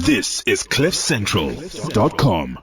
This is CliffCentral.com.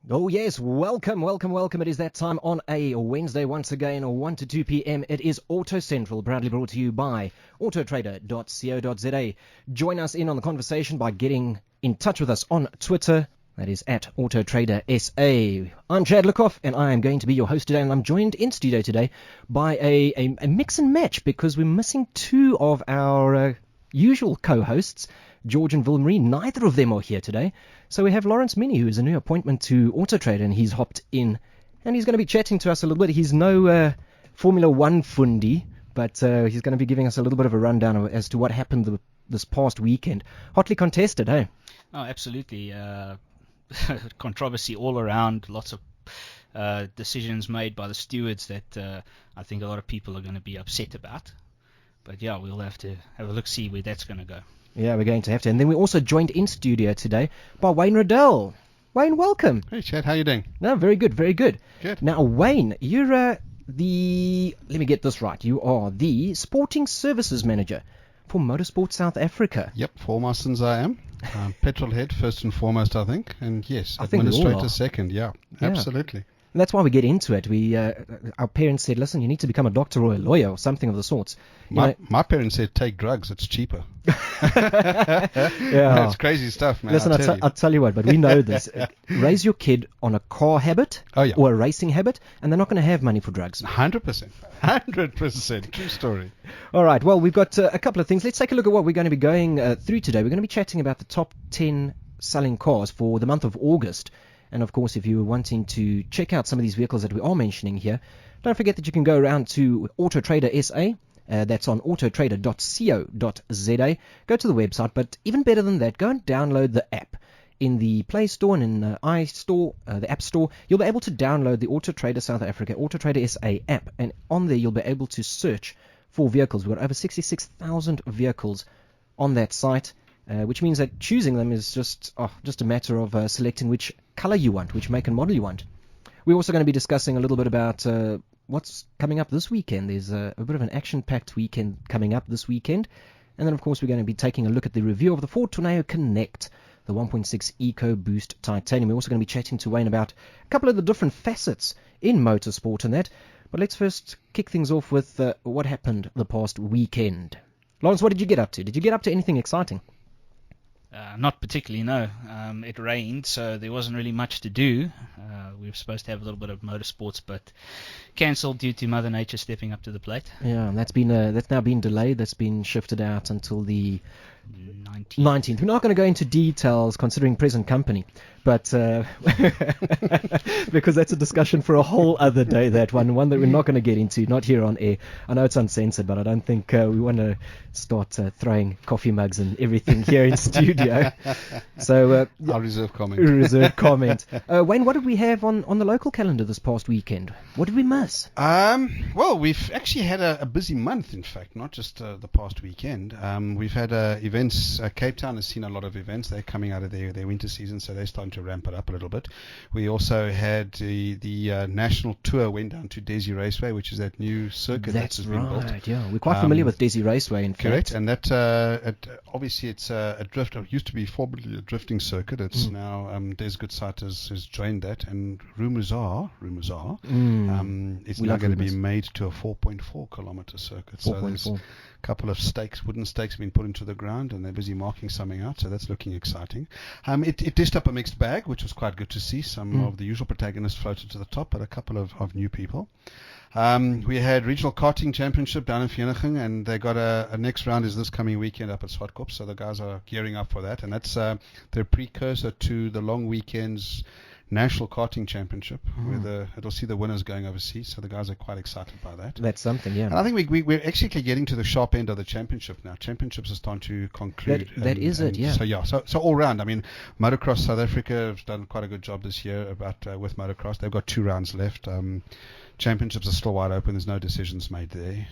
Oh yes, welcome. It is that time on a Wednesday once again, 1 to 2 p.m. It is Auto Central, proudly brought to you by AutoTrader.co.za. Join us in on the conversation by getting in touch with us on Twitter. That is at AutoTrader.sa. I'm Chad Luckhoff, and I am going to be your host today, and I'm joined in studio today by a mix and match because we're missing two of our usual co-hosts, George and Vilmarie. Neither of them are here today. So we have Lawrence Minnie, who is a new appointment to AutoTrader, and he's hopped in, and he's going to be chatting to us a little bit. He's no Formula One fundi, but he's going to be giving us a little bit of a rundown as to what happened this past weekend. Hotly contested, hey? Oh, absolutely. Controversy all around, lots of decisions made by the stewards that I think a lot of people are going to be upset about. But yeah, we'll have to have a look, see where that's going to go. Yeah, we're going to have to. And then we're also joined in studio today by Wayne Riddell. Wayne, welcome. Hey, Chad, how you doing? No, very good, very good. Good. Now, Wayne, you're let me get this right. You are the Sporting Services Manager for Motorsport South Africa. Yep, for my sins I am. Petrol head first and foremost, I think. And yes, I think administrator second, yeah, absolutely. And that's why we get into it. Our parents said, listen, you need to become a doctor or a lawyer or something of the sorts. My parents said, take drugs, it's cheaper. Yeah. It's crazy stuff, man. Listen, I'll tell you what, but we know this. Raise your kid on a car habit or a racing habit, and they're not going to have money for drugs. 100%. True story. All right, well, we've got a couple of things. Let's take a look at what we're going to be going through today. We're going to be chatting about the top 10 selling cars for the month of August. And, of course, if you were wanting to check out some of these vehicles that we are mentioning here, don't forget that you can go around to AutoTrader SA. That's on autotrader.co.za. Go to the website, but even better than that, go and download the app. In the Play Store and in the iStore, the App Store, you'll be able to download the AutoTrader South Africa, AutoTrader SA app. And on there, you'll be able to search for vehicles. We've got over 66,000 vehicles on that site. Which means that choosing them is just a matter of selecting which color you want, which make and model you want. We're also going to be discussing a little bit about what's coming up this weekend. There's a bit of an action-packed weekend coming up this weekend. And then, of course, we're going to be taking a look at the review of the Ford Tourneo Connect, the 1.6 EcoBoost Titanium. We're also going to be chatting to Wayne about a couple of the different facets in motorsport and that. But let's first kick things off with what happened the past weekend. Lawrence, what did you get up to? Did you get up to anything exciting? Not particularly, no. It rained, so there wasn't really much to do. We were supposed to have a little bit of motorsports, but cancelled due to Mother Nature stepping up to the plate. Yeah, and that's now been delayed. That's been shifted out until the 19th. We're not going to go into details considering present company, but because that's a discussion for a whole other day, that one that we're not going to get into, not here on air. I know it's uncensored, but I don't think we want to start throwing coffee mugs and everything here in studio. So I'll reserve comment. Wayne, what did we have on the local calendar this past weekend? What did we miss? Well, we've actually had a busy month, in fact, not just the past weekend. We've had events. Cape Town has seen a lot of events. They're coming out of their winter season, so they're starting to ramp it up a little bit. We also had the national tour went down to Desi Raceway, which is that new circuit that's been built. Yeah, we're quite familiar with Desi Raceway, in correct, fact. And that obviously it's a drift. It used to be formerly a drifting circuit. It's now Des Goodsite has joined that, and rumors are it's now going to be made to a 4.4 kilometer circuit. So there's a couple of wooden stakes have been put into the ground, and they're busy marking something out, so that's looking exciting. It dished up a mixed bag, which was quite good to see. Some of the usual protagonists floated to the top, but a couple of new people. We had Regional Karting Championship down in Vereeniging, and they got a next round is this coming weekend up at Swartkop, so the guys are gearing up for that, and that's their precursor to the long weekend's National Karting Championship, where it'll see the winners going overseas, so the guys are quite excited by that. That's something, yeah. And I think we're actually getting to the sharp end of the championship now. Championships are starting to conclude. That is it, yeah. So all round, I mean, Motocross South Africa has done quite a good job this year with Motocross. They've got 2 rounds left. Championships are still wide open. There's no decisions made there.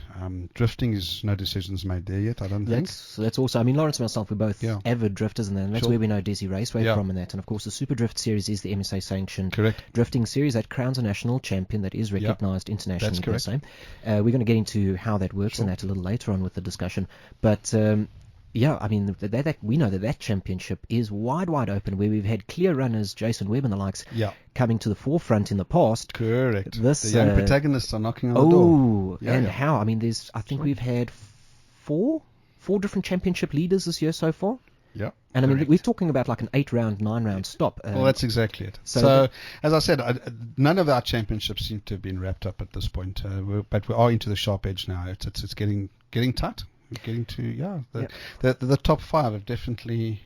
Drifting is no decisions made there yet, I don't think. That's also, I mean, Lawrence and myself, we're both avid drifters, and that's where we know Desi Raceway from and that. And of course, the Super Drift Series is the MSA sanctioned drifting series that crowns a national champion that is recognized internationally. That's correct. We're going to get into how that works and that a little later on with the discussion. But Yeah, I mean, that we know that championship is wide open, where we've had clear runners, Jason Webb and the likes, coming to the forefront in the past. Correct. The young protagonists are knocking on the door. How? I mean, I think we've had four different championship leaders this year so far. Yeah. And I mean, we're talking about like an 8-round, 9-round stop. Well, that's exactly it. So as I said, none of our championships seem to have been wrapped up at this point. But we are into the sharp edge now. It's getting tight. We're getting to the top 5 have definitely.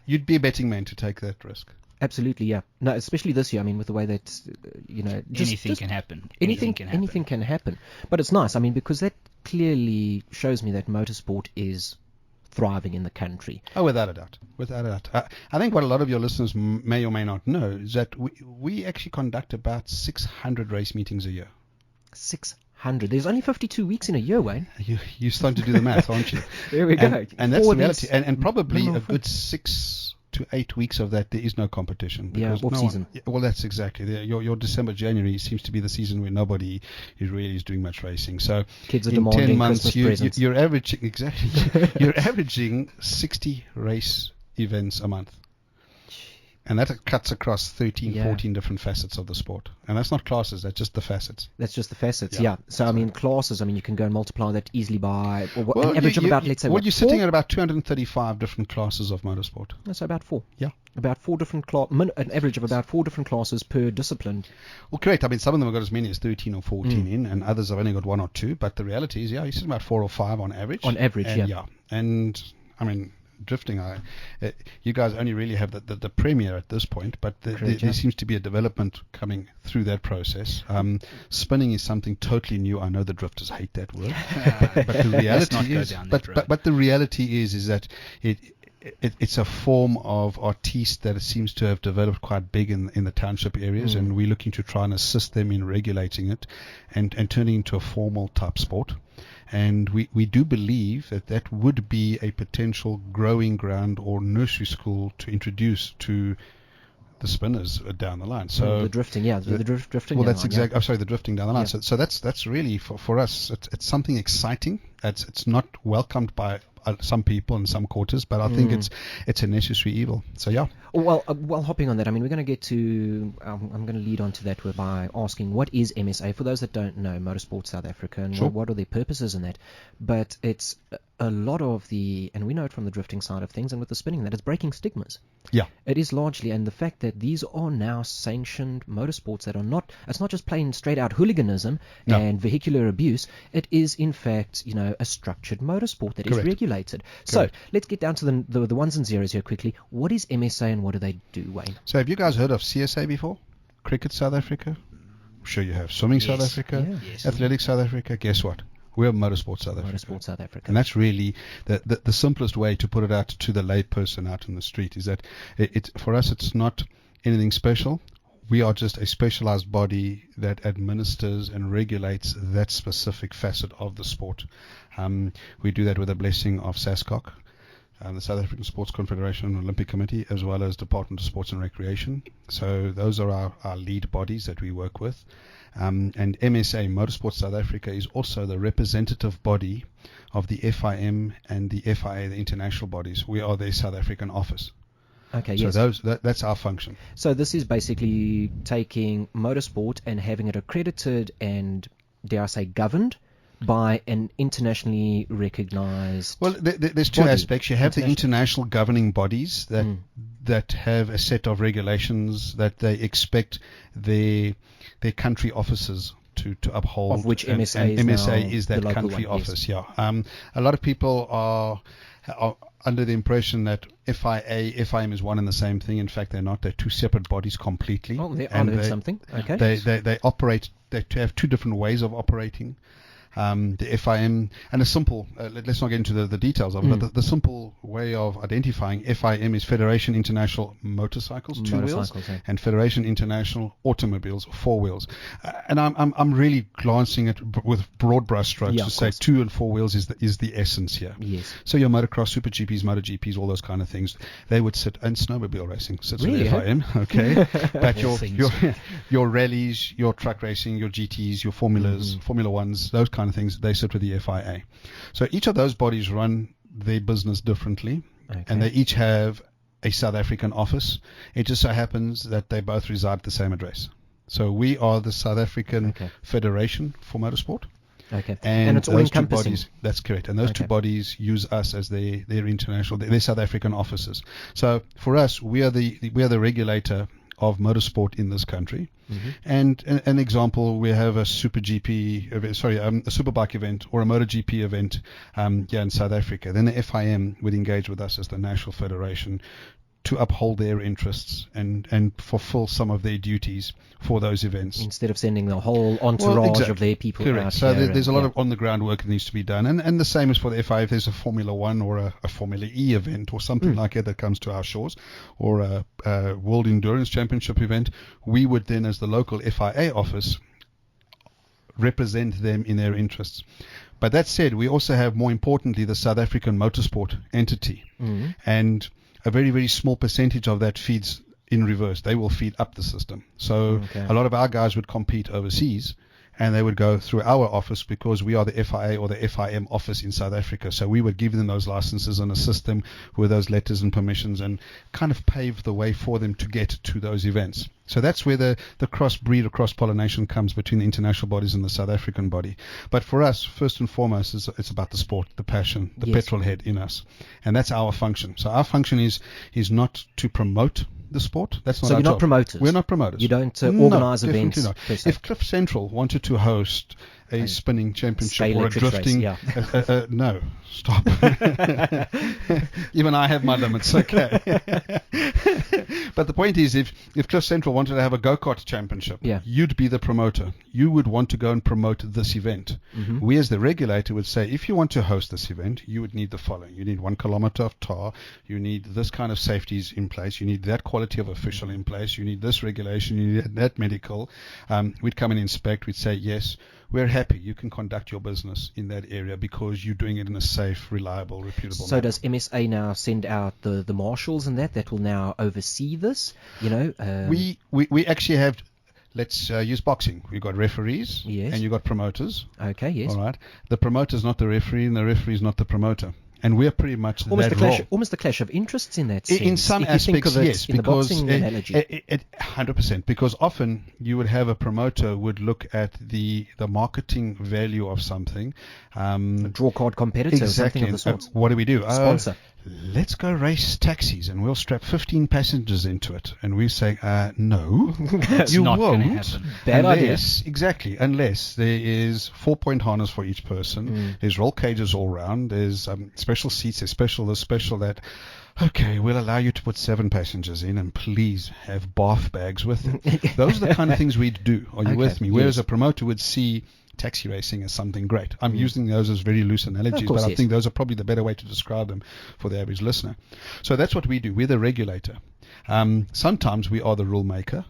You'd be a betting man to take that risk. Absolutely, yeah. No, especially this year. I mean, with the way that anything can happen. Anything can happen. But it's nice. I mean, because that clearly shows me that motorsport is thriving in the country. Oh, without a doubt. I think what a lot of your listeners may or may not know is that we actually conduct about 600 race meetings a year. 600. There's only 52 weeks in a year, Wayne. You're starting to do the math, aren't you? There we go. And that's the reality. And probably a good 6 to 8 weeks of that there is no competition. Yeah, off season. Well, that's exactly. Your December, January seems to be the season where nobody is doing much racing. So kids are in demanding 10 months, Christmas presents. you're averaging you're averaging 60 race events a month. And that cuts across 13, 14 different facets of the sport. And that's not classes, that's just the facets. Yeah. So, I mean, classes, you can go and multiply that easily by an average of about, let's say, you're sitting at about 235 different classes of motorsport. That's about 4. Yeah. About 4 different an average of about 4 different classes per discipline. Well, correct. I mean, some of them have got as many as 13 or 14 in, and others have only got 1 or 2. But the reality is, you're sitting about 4 or 5 on average. Yeah. And, I mean, drifting, you guys only really have the premier at this point, but there seems to be a development coming through that process. Spinning is something totally new. I know the drifters hate that word, but the reality is, but the reality is that it's a form of artiste that seems to have developed quite big in the township areas, and we're looking to try and assist them in regulating it and turning into a formal type sport. And we do believe that would be a potential growing ground or nursery school to introduce to the spinners down the line. So the drifting, the drifting. Well, that's exactly. I'm sorry, the drifting down the line. Yeah. So that's really for us. It's something exciting. It's not welcomed by some people in some quarters, but I think it's a necessary evil. So yeah. Well, hopping on that, I mean, we're going to get to. I'm going to lead on to that by asking what is MSA for those that don't know Motorsport South Africa and what are their purposes in that. But it's a lot of and we know it from the drifting side of things and with the spinning, that it's breaking stigmas. Yeah. It is largely, and the fact that these are now sanctioned motorsports that are not. It's not just plain straight out hooliganism and vehicular abuse. It is in fact, a structured motorsport that is regulated. So let's get down to the ones and zeros here quickly. What is MSA and what do they do, Wayne? So have you guys heard of CSA before? Cricket South Africa? I'm sure you have. Swimming South Africa? Yes. Athletics South Africa? Guess what? We're Motorsport South Africa. Motorsport South Africa. And that's really the simplest way to put it out to the layperson out in the street is that for us it's not anything special. We are just a specialized body that administers and regulates that specific facet of the sport. We do that with the blessing of SASCOC, the South African Sports Confederation and Olympic Committee, as well as Department of Sports and Recreation. So those are our lead bodies that we work with. And MSA, Motorsport South Africa, is also the representative body of the FIM and the FIA, the international bodies. We are their South African office. Okay, so that's our function. So this is basically taking motorsport and having it accredited and, dare I say, governed by an internationally recognized. Well, there's two aspects. You have the international governing bodies that have a set of regulations that they expect their country officers to uphold. Of which MSA is that country office. Yes. Yeah. A lot of people are under the impression that FIM is one and the same thing. In fact, they're not. They're two separate bodies completely. Oh, they are something. Okay. They operate. They have two different ways of operating. The FIM, and a simple, let's not get into the details of it, but the simple way of identifying FIM is Federation International Motorcycles, 2 wheels, and Federation International Automobiles, 4 wheels. And I'm really glancing at with broad brush strokes to say 2 and 4 wheels is the essence here. Yes. So your motocross, super GPs, motor GPs, all those kind of things, they would sit, and snowmobile racing sits with FIM, okay? But your rallies, your truck racing, your GTs, your formulas, Formula Ones, those kind of things, they sit with the FIA. So each of those bodies run their business differently, Okay. and they each have a South African office. It just so happens that they both reside at the same address. So we are the South African Federation for Motorsport. Okay. And it's all those two encompassing. bodies, that's correct. And those two bodies use us as their international, their South African offices. So for us, we are the regulator of motorsport in this country. Mm-hmm. And an example, we have a Super GP, a Superbike event or a MotoGP event here in South Africa. Then the FIM would engage with us as the national federation to uphold their interests and fulfill some of their duties for those events. Instead of sending the whole entourage of their people Correct. out So here. there's a lot of on-the-ground work that needs to be done. And the same is for the FIA. If there's a Formula 1 or a Formula E event or something like that comes to our shores, or a World Endurance Championship event, we would then, as the local FIA office, represent them in their interests. But that said, we also have, more importantly, the South African Motorsport entity. Mm-hmm. And a very, very small percentage of that feeds in reverse. They will feed up the system. So a lot of our guys would compete overseas, and they would go through our office because we are the FIA or the FIM office in South Africa. So we would give them those licenses and assist them with those letters and permissions and kind of pave the way for them to get to those events. So that's where the cross-breed or cross-pollination comes between the international bodies and the South African body. But for us, first and foremost, it's about the sport, the passion, the petrol head in us. And that's our function. So our function is not to promote the sport. That's not so our you're job. not promoters? We're not promoters. You don't organise no, events? Definitely not. If Cliff Central wanted to host a spinning championship or a drifting... Race, no, stop. Even I have my limits, okay. But the point is, if Cliff Central wanted to have a go-kart championship, you'd be the promoter. You would want to go and promote this event. Mm-hmm. We as the regulator would say, if you want to host this event, you would need the following. You need 1 kilometer of tar. You need this kind of safeties in place. You need that quality of official in place. You need this regulation. You need that medical. We'd come and inspect. We'd say, yes, we're happy. You can conduct your business in that area because you're doing it in a safe, reliable, reputable manner. Does MSA now send out the marshals and that will now oversee this? We actually have, let's use boxing. We've got referees and you've got promoters. Okay, yes. All right. The promoter's not the referee and the referee's not the promoter. And we're pretty much almost the clash of interests in that sense. In some aspects, yes, in because the boxing analogy. 100%. Because often you would have a promoter would look at the marketing value of something. A draw card competitor, exactly. Something of the sort. What do we do? Sponsor. Let's go race taxis and we'll strap 15 passengers into it. And we say, no, you not won't. Happen. Bad idea. Exactly. Unless there is 4-point harness for each person. There's roll cages all round. There's special seats. There's special this, special that. Okay, we'll allow you to put 7 passengers in and please have bath bags with them. Those are the kind of things we'd do. Are you with me? Whereas a promoter would see taxi racing as something great. I'm using those as very loose analogies, but I think those are probably the better way to describe them for the average listener. So that's what we do. We're the regulator. Sometimes we are the rule maker,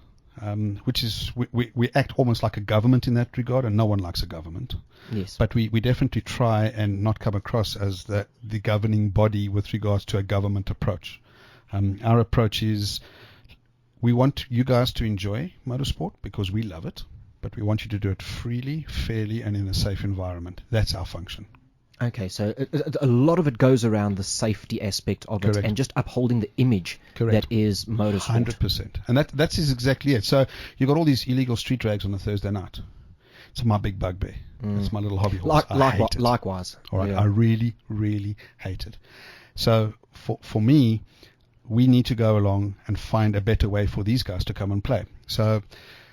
which is we act almost like a government in that regard, and no one likes a government. Yes. But we definitely try and not come across as the governing body with regards to a government approach. Our approach is we want you guys to enjoy motorsport because we love it. But we want you to do it freely, fairly, and in a safe environment. That's our function. Okay, so a lot of it goes around the safety aspect of it and just upholding the image that is motorsport. 100%. And that's exactly it. So you've got all these illegal street drags on a Thursday night. It's my big bugbear. It's my little hobby horse. Likewise. All right. I really, really hate it. So for me, we need to go along and find a better way for these guys to come and play. So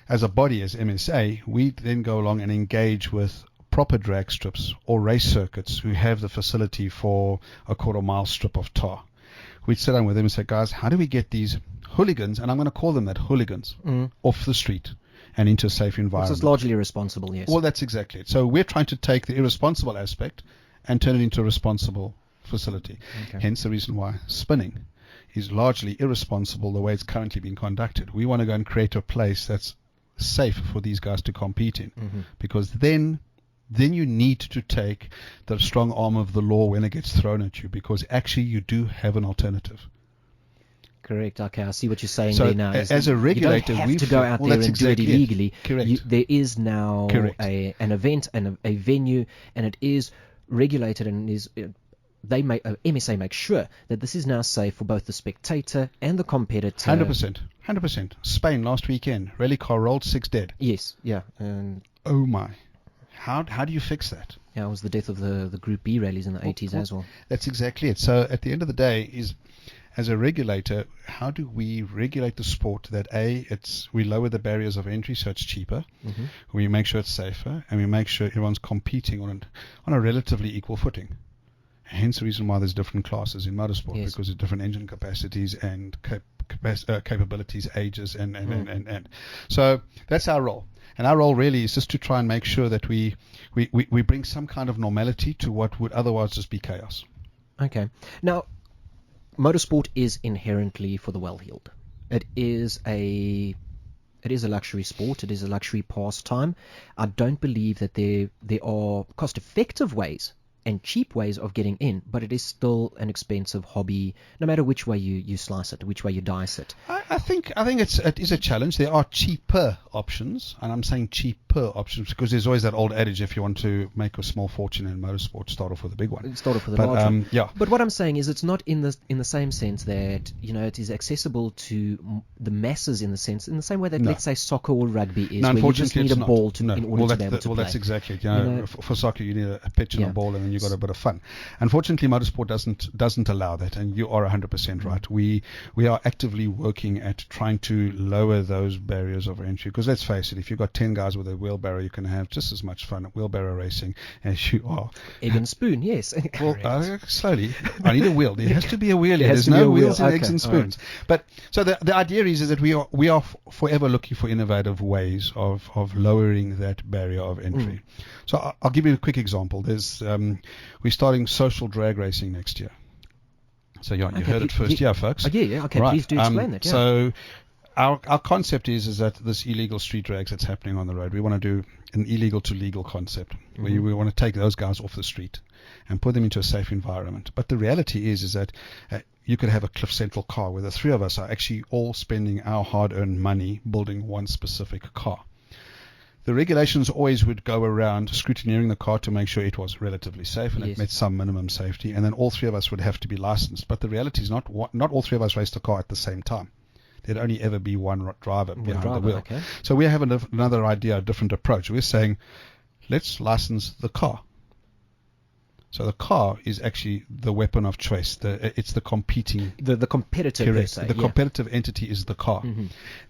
as a body, as MSA, we then go along and engage with proper drag strips or race circuits who have the facility for a quarter-mile strip of tar. We'd sit down with them and say, guys, how do we get these hooligans, and I'm going to call them that, hooligans, off the street and into a safe environment? It's largely irresponsible, yes. Well, that's exactly it. So we're trying to take the irresponsible aspect and turn it into a responsible facility. Hence the reason why spinning is largely irresponsible the way it's currently being conducted. We want to go and create a place that's safe for these guys to compete in, because then you need to take the strong arm of the law when it gets thrown at you, because actually you do have an alternative. Correct. Okay, I see what you're saying so there now. As a regulator, you don't have to go out there and do it illegally. Correct. There is now an event and a venue, and it is regulated and is MSA makes sure that this is now safe for both the spectator and the competitor. 100%. Spain last weekend, rally car rolled, 6 dead. Yes, yeah. And oh my. How do you fix that? Yeah, it was the death of the Group B rallies in the 80s as well. That's exactly it. So at the end of the day, is as a regulator, how do we regulate the sport that we lower the barriers of entry so it's cheaper, we make sure it's safer, and we make sure everyone's competing on a relatively equal footing. Hence the reason why there's different classes in motorsport, yes. because of different engine capacities and capabilities, ages, and so that's our role. And our role really is just to try and make sure that we bring some kind of normality to what would otherwise just be chaos. Okay. Now, motorsport is inherently for the well-heeled. It is a luxury sport. It is a luxury pastime. I don't believe that there are cost-effective ways and cheap ways of getting in, but it is still an expensive hobby, no matter which way you slice it, which way you dice it. I think it is a challenge. There are cheaper options, and I'm saying cheaper options because there's always that old adage: if you want to make a small fortune in motorsport, start off with a big one. Start off with a large one. Yeah. But what I'm saying is, it's not in the same sense that it is accessible to the masses in the same way that let's say soccer or rugby is, where you just need a ball in order to be able to play. Well, that's exactly it. For soccer, you need a pitch and a ball, and then you've got a bit of fun. Unfortunately, motorsport doesn't allow that, and you are 100% right. We are actively working at trying to lower those barriers of entry, because let's face it, if you've got 10 guys with a wheelbarrow, you can have just as much fun at wheelbarrow racing as you are. Egg and spoon, yes. Well, slowly. I need a wheel. There has to be a wheel. There's no wheels in eggs and spoons. Right. But so the idea is that we are forever looking for innovative ways of lowering that barrier of entry. So I'll give you a quick example. There's we're starting social drag racing next year. So you heard it first, folks. Yeah. Okay, right. Please do explain that. Yeah. So our concept is that this illegal street drags that's happening on the road, we want to do an illegal to legal concept, where we want to take those guys off the street and put them into a safe environment. But the reality is that you could have a Cliff Central car where the three of us are actually all spending our hard-earned money building one specific car. The regulations always would go around scrutineering the car to make sure it was relatively safe and it met some minimum safety, and then all three of us would have to be licensed. But the reality is not all three of us raced the car at the same time. There'd only ever be one driver behind the wheel. Okay. So we have another idea, a different approach. We're saying, let's license the car. So the car is actually the weapon of choice. It's the competing... The competitive, correct. The competitive entity is the car.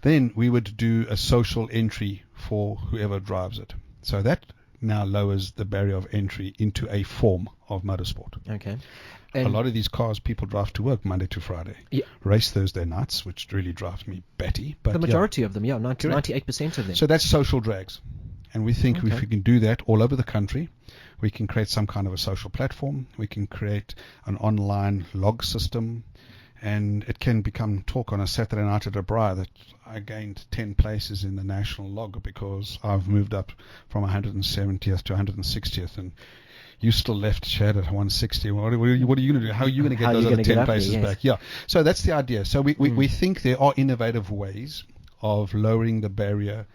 Then we would do a social entry for whoever drives it. So that now lowers the barrier of entry into a form of motorsport. Okay. A lot of these cars, people drive to work Monday to Friday. Yeah. Race Thursday nights, which really drives me batty. But the majority of them, 98% of them. So that's social drags. And we think if we can do that all over the country, we can create some kind of a social platform. We can create an online log system. And it can become talk on a Saturday night at a braai that I gained 10 places in the national log because I've moved up from 170th to 160th. And you still left Chad at 160. What are you going to do? How are you going to get those other 10 places back? Yeah. So that's the idea. So we think there are innovative ways of lowering the barrier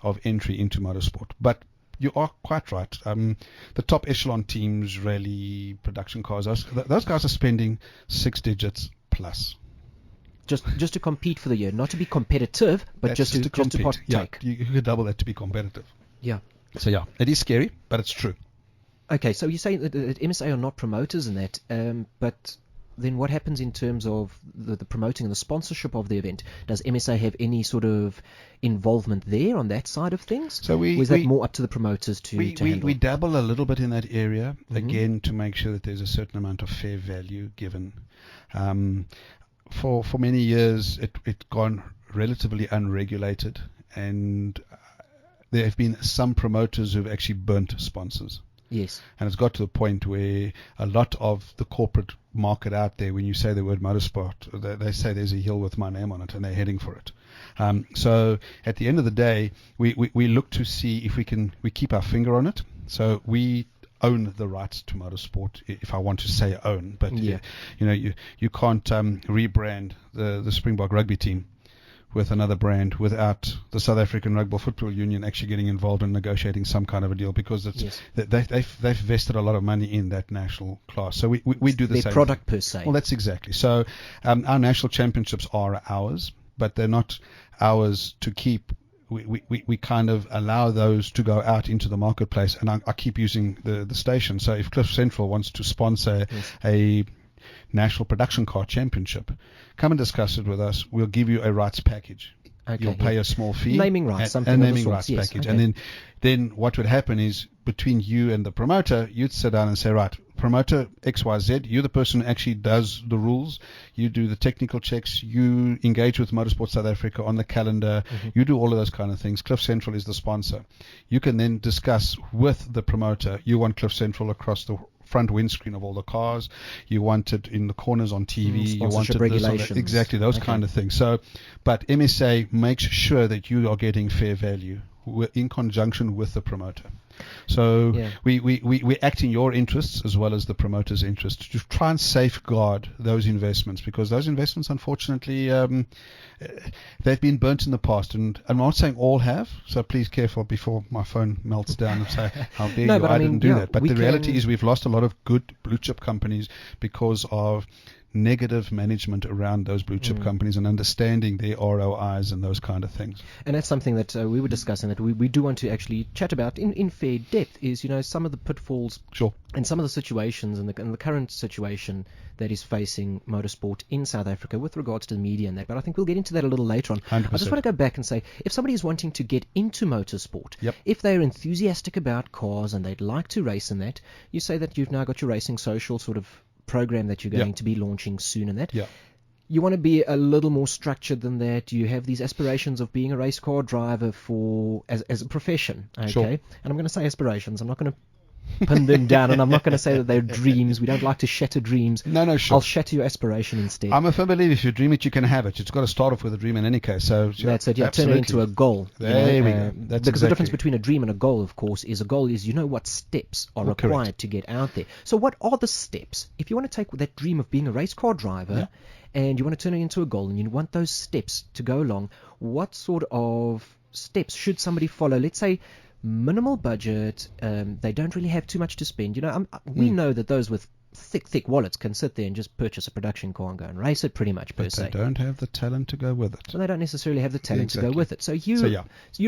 of entry into motorsport. But you are quite right. The top echelon teams, rally, production cars, those guys are spending 6 digits plus. Just to compete for the year, not to be competitive, but just to partake. Yeah, you could double that to be competitive. Yeah. So yeah, it is scary, but it's true. Okay, so you say that MSA are not promoters in that, but then what happens in terms of the promoting and the sponsorship of the event? Does MSA have any sort of involvement there on that side of things? So or is that more up to the promoters to handle? We dabble a little bit in that area, again, to make sure that there's a certain amount of fair value given. For many years, it's gone relatively unregulated, and there have been some promoters who've actually burnt sponsors. Yes. And it's got to the point where a lot of the corporate market out there, when you say the word motorsport, they say there's a hill with my name on it, and they're heading for it. So at the end of the day, we look to see if we keep our finger on it. So we own the rights to motorsport, if I want to say own. But you can't rebrand the Springbok rugby team with another brand without the South African Rugby Football Union actually getting involved in negotiating some kind of a deal, because they've vested a lot of money in that national class. So we do the their same product thing. per se. Well, that's exactly. So our national championships are ours, but they're not ours to keep. We kind of allow those to go out into the marketplace, and I keep using the station. So if Cliff Central wants to sponsor a National Production Car Championship, come and discuss it with us. We'll give you a rights package. Okay, You'll pay a small fee. Naming rights, something a of the naming sorts, rights yes, package. okay. And then what would happen is, between you and the promoter, you'd sit down and say, right, promoter XYZ, you're the person who actually does the rules. You do the technical checks. You engage with Motorsport South Africa on the calendar. You do all of those kind of things. Cliff Central is the sponsor. You can then discuss with the promoter. You want Cliff Central across the front windscreen of all the cars. You want it in the corners on TV. You want it regulations. Exactly, those kind of things. So, but MSA makes sure that you are getting fair value in conjunction with the promoter. So we act in your interests as well as the promoter's interests to try and safeguard those investments, because those investments, unfortunately, they've been burnt in the past. And I'm not saying all have, so please careful before my phone melts down and say, how dare you, I didn't do that. But the reality is we've lost a lot of good blue chip companies because of negative management around those blue chip companies and understanding their ROIs and those kind of things. And that's something that we were discussing, that we do want to actually chat about in fair depth, is, some of the pitfalls and some of the situations and the current situation that is facing motorsport in South Africa with regards to the media and that. But I think we'll get into that a little later on. 100%. I just want to go back and say, if somebody is wanting to get into motorsport, if they're enthusiastic about cars and they'd like to race in that, you say that you've now got your Racing Social sort of program that you're going to be launching soon and that. You want to be a little more structured than that. You have these aspirations of being a race car driver as a profession, okay? And I'm going to say aspirations. I'm not going to pin them down, and I'm not going to say that they're dreams. We don't like to shatter dreams. No, sure. I'll shatter your aspiration instead. I'm a firm believer, if you dream it, you can have it. It's got to start off with a dream in any case. So that's it. Turn it into a goal. There we go. Because the difference between a dream and a goal, of course, is a goal is what steps are required to get out there. So what are the steps? If you want to take that dream of being a race car driver and you want to turn it into a goal and you want those steps to go along, what sort of steps should somebody follow? Let's say minimal budget, they don't really have too much to spend. We know that those with thick wallets can sit there and just purchase a production car and go and race it pretty much per se. But they don't have the talent to go with it. Well, they don't necessarily have the talent to go with it. So you're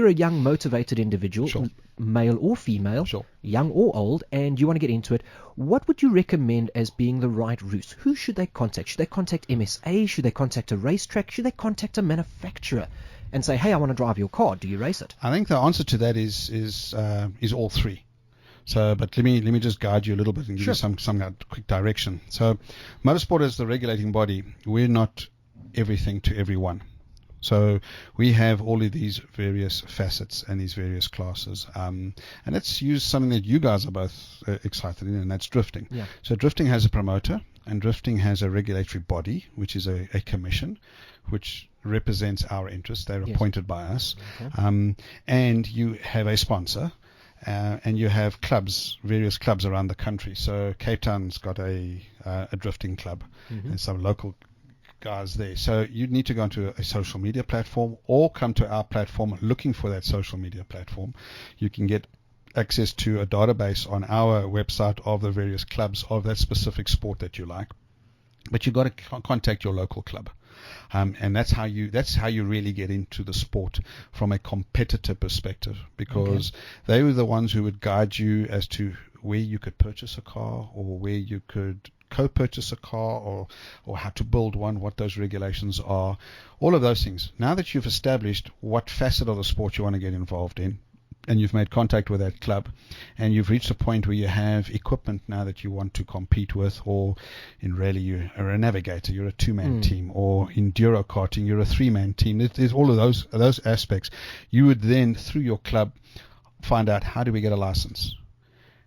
a young, motivated individual, male or female, young or old, and you want to get into it. What would you recommend as being the right route? Who should they contact? Should they contact MSA? Should they contact a racetrack? Should they contact a manufacturer and say, hey, I want to drive your car, do you race it? I think the answer to that is all three. So, but let me just guide you a little bit and give you some quick direction. So, motorsport is the regulating body. We're not everything to everyone. So we have all of these various facets and these various classes. And let's use something that you guys are both excited in, and that's drifting. So drifting has a promoter, and drifting has a regulatory body, which is a commission, which represents our interests. They're appointed by us. And you have a sponsor. And you have clubs, various clubs around the country. So Cape Town's got a drifting club and some local guys there. So you need to go onto a social media platform or come to our platform looking for that social media platform. You can get access to a database on our website of the various clubs of that specific sport that you like. But you've got to contact your local club. And that's how you really get into the sport from a competitor perspective, because they were the ones who would guide you as to where you could purchase a car or where you could co-purchase a car or how to build one, what those regulations are, all of those things. Now that you've established what facet of the sport you want to get involved in, and you've made contact with that club, and you've reached a point where you have equipment now that you want to compete with, or in rally you are a navigator, you're a two-man team, or in Duro karting you're a three-man team. There's all of those aspects. You would then, through your club, find out, how do we get a license?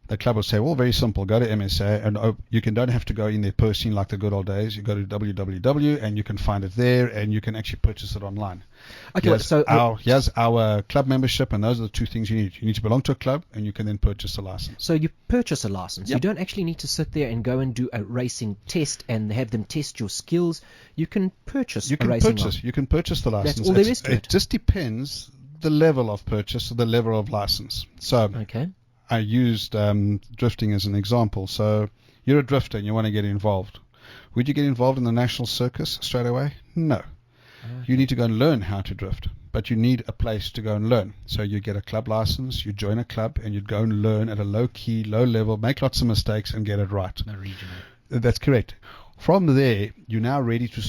the club will say, well, very simple, go to MSA, and you don't have to go in there personally like the good old days. You go to www, and you can find it there, and you can actually purchase it online. Okay, Here's our club membership, and those are the two things you need. You need to belong to a club, and you can then purchase a license. So you purchase a license. Yep. You don't actually need to sit there and go and do a racing test and have them test your skills. You can purchase a racing license. You can purchase the license. That's all there is to it. It just depends the level of purchase or the level of license. So I used drifting as an example. So you're a drifter and you want to get involved. Would you get involved in the national circus straight away? No. You need to go and learn how to drift, but you need a place to go and learn. So you get a club license, you join a club, and you go and learn at a low key, low level, make lots of mistakes, and get it right. No regional. That's correct. From there, you're now ready to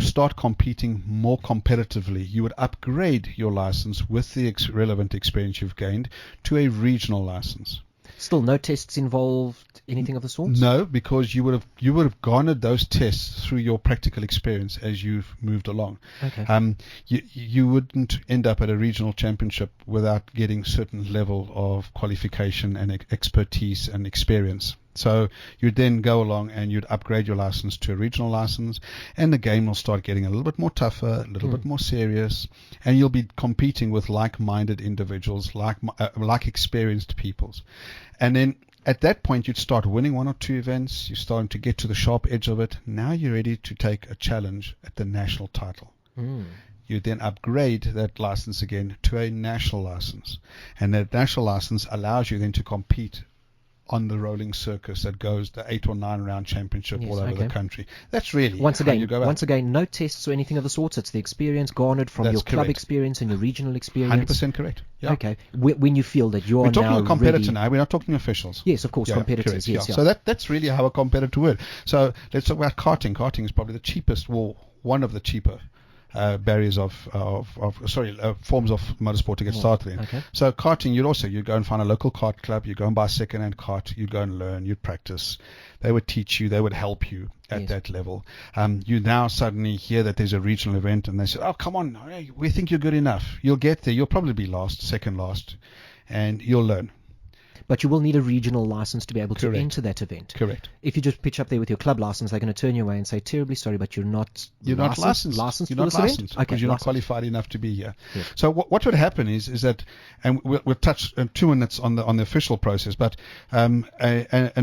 start competing more competitively. You would upgrade your license with the relevant experience you've gained to a regional license. Still no tests involved, anything of the sort? No, because you would have garnered those tests through your practical experience as you've moved along. Okay. You wouldn't end up at a regional championship without getting certain level of qualification and expertise and experience. So you'd then go along and you'd upgrade your license to a regional license, and the game will start getting a little bit more tougher, a little bit more serious, and you'll be competing with like-minded individuals, like experienced peoples. And then at that point, you'd start winning one or two events. You're starting to get to the sharp edge of it. Now you're ready to take a challenge at the national title. You then upgrade that license again to a national license, and that national license allows you then to compete on the rolling circus that goes the 8 or 9 round championship all over the country. That's really once how you go out. Once again, no tests or anything of the sorts. It's the experience garnered from your club experience and your regional experience. 100% correct. Yeah. Okay. When you feel that you are now we're talking a competitor ready. now. We're not talking officials. Yes, of course, competitors. Yes, So that's really how a competitor would. So let's talk about karting. Karting is probably the cheapest, one of the cheaper barriers forms of motorsport to get started in. Okay. So karting, you'd go and find a local kart club, you go and buy a second-hand kart, you go and learn, you'd practice. They would teach you, they would help you at that level. You now suddenly hear that there's a regional event, and they say, oh, come on, hey, we think you're good enough. You'll get there, you'll probably be second last, and you'll learn. But you will need a regional license to be able to enter that event. Correct. If you just pitch up there with your club license, they're going to turn you away and say, terribly sorry, but you're not licensed. You're not licensed because you're not qualified enough to be here. Yes. So what would happen is that, and we'll touch in 2 minutes on the official process, but an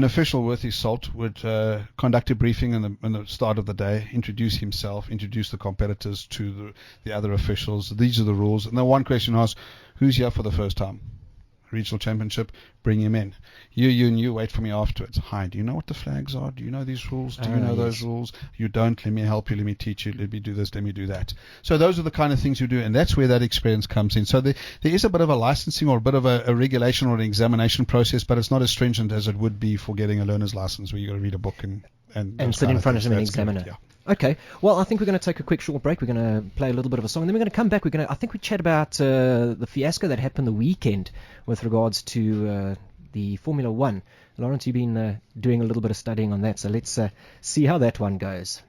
official worth his salt would conduct a briefing in the start of the day, introduce himself, introduce the competitors to the other officials. These are the rules. And then one question asks, who's here for the first time? Regional championship, bring him in. You wait for me afterwards. Hi, do you know what the flags are? Do you know these rules? Do you know those rules? You don't? Let me help you. Let me teach you. Let me do this. Let me do that. So those are the kind of things you do, and that's where that experience comes in. So there is a bit of a licensing or a bit of a regulation or an examination process, but it's not as stringent as it would be for getting a learner's license, where you got to read a book and sit in front of an examiner. Yeah. Okay. Well, I think we're going to take a quick short break. We're going to play a little bit of a song, and then we're going to come back. I think we chat about the fiasco that happened the weekend with regards to the Formula 1. Lawrence, you've been doing a little bit of studying on that, so let's see how that one goes.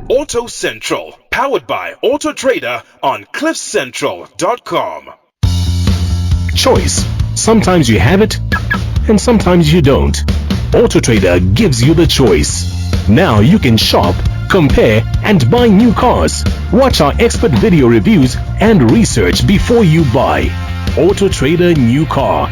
Auto Central, powered by AutoTrader on CliffCentral.com. Choice. Sometimes you have it, and sometimes you don't. AutoTrader gives you the choice. Now you can shop, compare, and buy new cars. Watch our expert video reviews and research before you buy. AutoTrader New Car.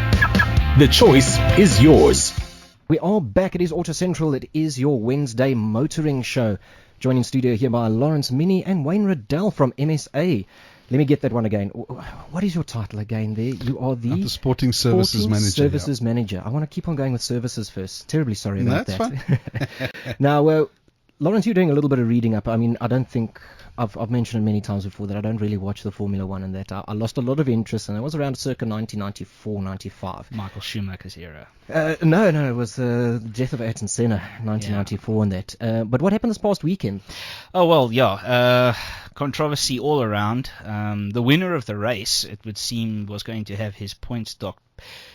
The choice is yours. We are back. It is Auto Central. It is your Wednesday motoring show. Joining studio here by Lawrence Minnie and Wayne Riddell from MSA. Let me get that one again. What is your title again there? You are the Sporting Services Manager. I want to keep on going with services first. Terribly sorry about that. Fine. Now, Lawrence, you're doing a little bit of reading up. I mean, I don't think I've mentioned it many times before that I don't really watch the Formula 1 and that. I lost a lot of interest, and it was around circa 1994, 95. Michael Schumacher's era. No, it was the death of Ayrton Senna, 1994 and that. But what happened this past weekend? Oh, well, controversy all around. The winner of the race, it would seem, was going to have his points docked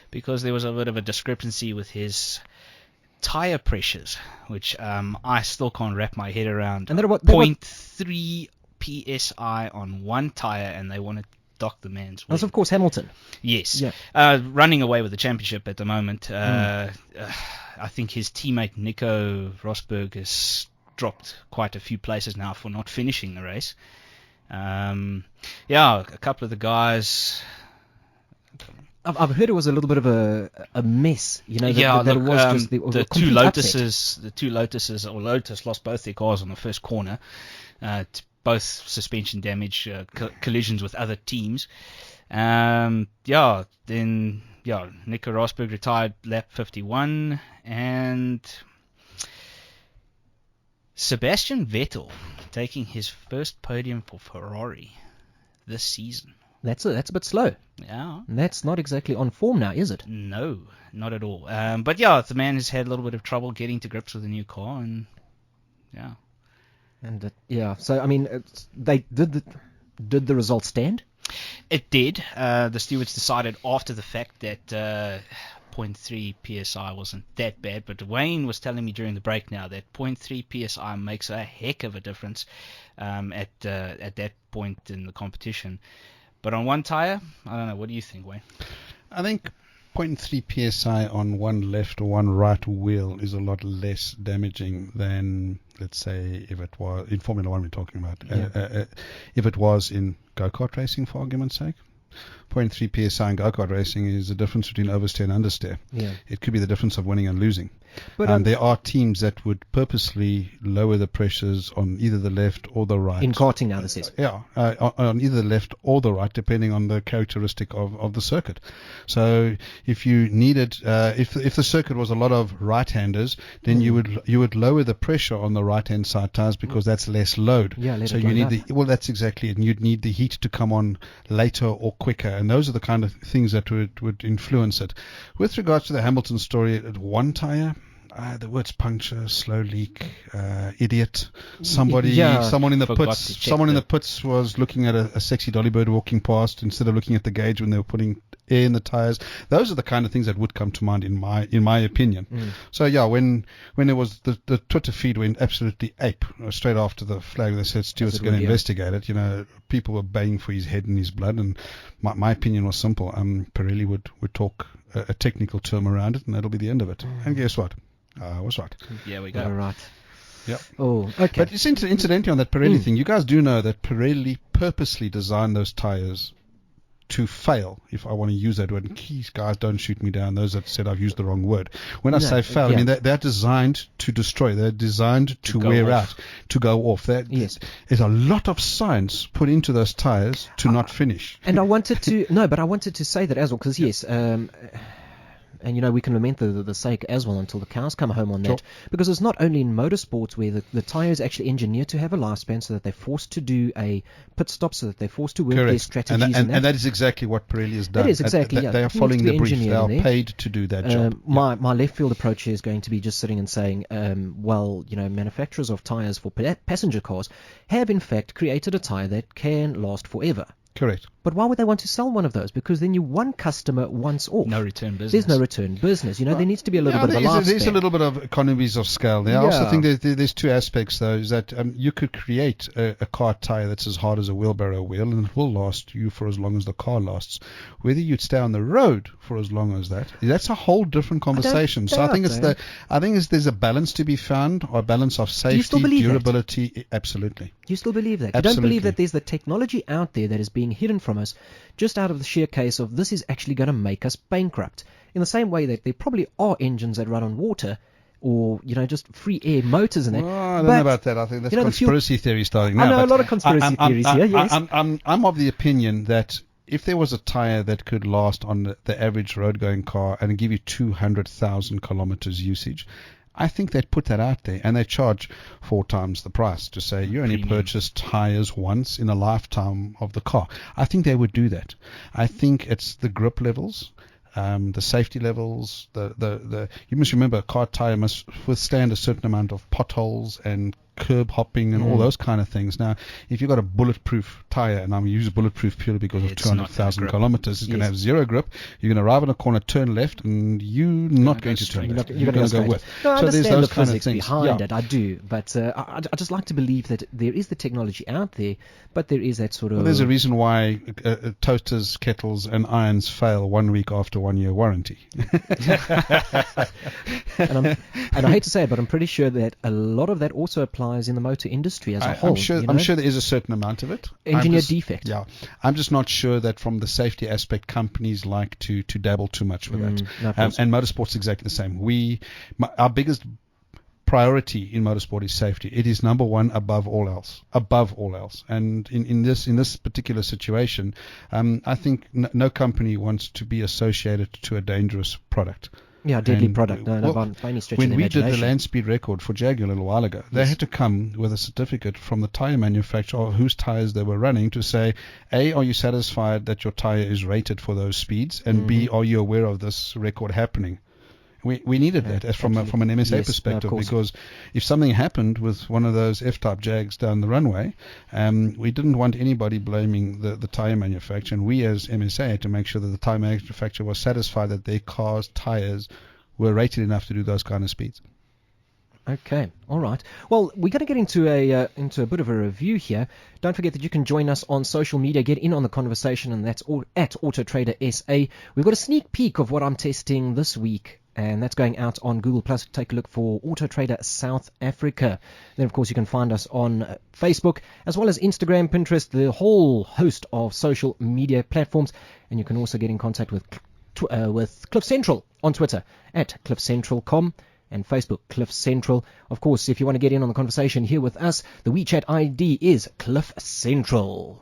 because there was a bit of a discrepancy with his tire pressures, which I still can't wrap my head around. And they're 0.3 psi on one tire, and they wanted docked the man's win. That's, of course, Hamilton. Yes. Yeah. Running away with the championship at the moment. I think his teammate Nico Rosberg has dropped quite a few places now for not finishing the race. A couple of the guys... I've heard it was a little bit of a mess, that it was just the two Lotuses. The two Lotuses, or Lotus, lost both their cars on the first corner. Both suspension damage, collisions with other teams. Then Nico Rosberg retired lap 51, and Sebastian Vettel taking his first podium for Ferrari this season. That's a bit slow. Yeah. That's not exactly on form now, is it? No, not at all. But the man has had a little bit of trouble getting to grips with a new car, and yeah. And so I mean, they did the result stand? It did. The stewards decided after the fact that 0.3 psi wasn't that bad, but Wayne was telling me during the break now that 0.3 psi makes a heck of a difference at that point in the competition. But on one tyre, I don't know. What do you think, Wayne? I think 0.3 psi on one left or one right wheel is a lot less damaging than, let's say, if it was in Formula 1 we're talking about. If it was in go-kart racing, for argument's sake. 0.3 psi in go-kart racing is the difference between oversteer and understeer. Yeah. It could be the difference of winning and losing. But there are teams that would purposely lower the pressures on either the left or the right. In karting now, this is. On either the left or the right, depending on the characteristic of the circuit. So if you needed, if the circuit was a lot of right-handers, then you would lower the pressure on the right-hand side tires because that's less load. Yeah, so you need that's exactly it. And you'd need the heat to come on later or quicker, and those are the kind of things that would influence it. With regards to the Hamilton story, at one tire, the words puncture, slow leak, idiot, someone in the pits was looking at a sexy dolly bird walking past instead of looking at the gauge when they were putting air in the tires. Those are the kind of things that would come to mind in my opinion. So when there was the Twitter feed went absolutely ape straight after the flag, they said stewards are going to investigate it. People were baying for his head and his blood, and my opinion was simple. Pirelli would talk a technical term around it, and that'll be the end of it. And guess what? I was right. Yeah, we go. All right. Yep. Oh, okay. But incidentally on that Pirelli thing, you guys do know that Pirelli purposely designed those tires to fail, if I want to use that word. And please, guys, don't shoot me down, those that said I've used the wrong word. When I say fail, I mean they're designed to destroy. They're designed to wear out, to go off. There's a lot of science put into those tires to not finish. And I wanted to say that as well, because yes, and we can lament the sake as well until the cows come home on that, because it's not only in motorsports where the tyre is actually engineered to have a lifespan, so that they're forced to do a pit stop, so that they're forced to work their strategies. And that is exactly what Pirelli has done. That is exactly, They are following the brief. They are paid to do that job. My left field approach here is going to be just sitting and saying, manufacturers of tyres for passenger cars have in fact created a tyre that can last forever. Correct. But why would they want to sell one of those? Because then one customer once off. No return business. There's no return business. There needs to be a little bit of a lifespan. There's a little bit of economies of scale there. I also think there's two aspects, though, is that you could create a car tire that's as hard as a wheelbarrow wheel, and it will last you for as long as the car lasts. Whether you'd stay on the road for as long as that's a whole different conversation. So I think there's a balance to be found, or a balance of safety, durability. That? Absolutely. You still believe that? Absolutely. You don't believe that there's the technology out there that is being hidden from us, just out of the sheer case of this is actually going to make us bankrupt. In the same way that there probably are engines that run on water, or just free air motors and that. Well, I don't know about that. I think that's conspiracy theory starting now. I know a lot of conspiracy theories here. Yes. I'm of the opinion that if there was a tire that could last on the average road-going car and give you 200,000 kilometers usage, I think they'd put that out there, and they charge 4 times the price to say you only purchase tires once in a lifetime of the car. I think they would do that. I think it's the grip levels, the safety levels. You must remember a car tire must withstand a certain amount of potholes and curb hopping and all those kind of things. Now, if you've got a bulletproof tire, and I'm using bulletproof purely because of 200,000 kilometers, it's going to have zero grip. You're going to arrive in a corner, turn left, and you're not going to turn left. You're going to go with. No, I so there's those the kind of physics things behind it. I do, but I just like to believe that there is the technology out there, but there is that sort of. Well, there's a reason why toasters, kettles, and irons fail 1 week after 1 year warranty. and I hate to say it, but I'm pretty sure that a lot of that also applies in the motor industry as a whole. I'm sure there is a certain amount of it. Engineer defect. Yeah, I'm just not sure that from the safety aspect, companies like to dabble too much with that. And motorsport's exactly the same. Our biggest priority in motorsport is safety. It is number one above all else. And in this particular situation, I think no company wants to be associated to a dangerous product. Yeah, deadly product. By any stretch of the imagination. When we did the land speed record for Jaguar a little while ago, they had to come with a certificate from the tire manufacturer of whose tires they were running to say, A, are you satisfied that your tire is rated for those speeds? And B, are you aware of this record happening? We needed that from an MSA perspective, because if something happened with one of those F-type Jags down the runway, we didn't want anybody blaming the tire manufacturer, and we as MSA had to make sure that the tire manufacturer was satisfied that their car's tires were rated enough to do those kind of speeds. Okay, all right. Well, we're going to get into a bit of a review here. Don't forget that you can join us on social media, get in on the conversation, and that's at AutoTrader SA. We've got a sneak peek of what I'm testing this week, and that's going out on Google+. Take a look for AutoTrader South Africa. Then, of course, you can find us on Facebook, as well as Instagram, Pinterest, the whole host of social media platforms. And you can also get in contact with Cliff Central on Twitter, at CliffCentral.com. and Facebook, Cliff Central. Of course, if you want to get in on the conversation here with us, the WeChat ID is Cliff Central.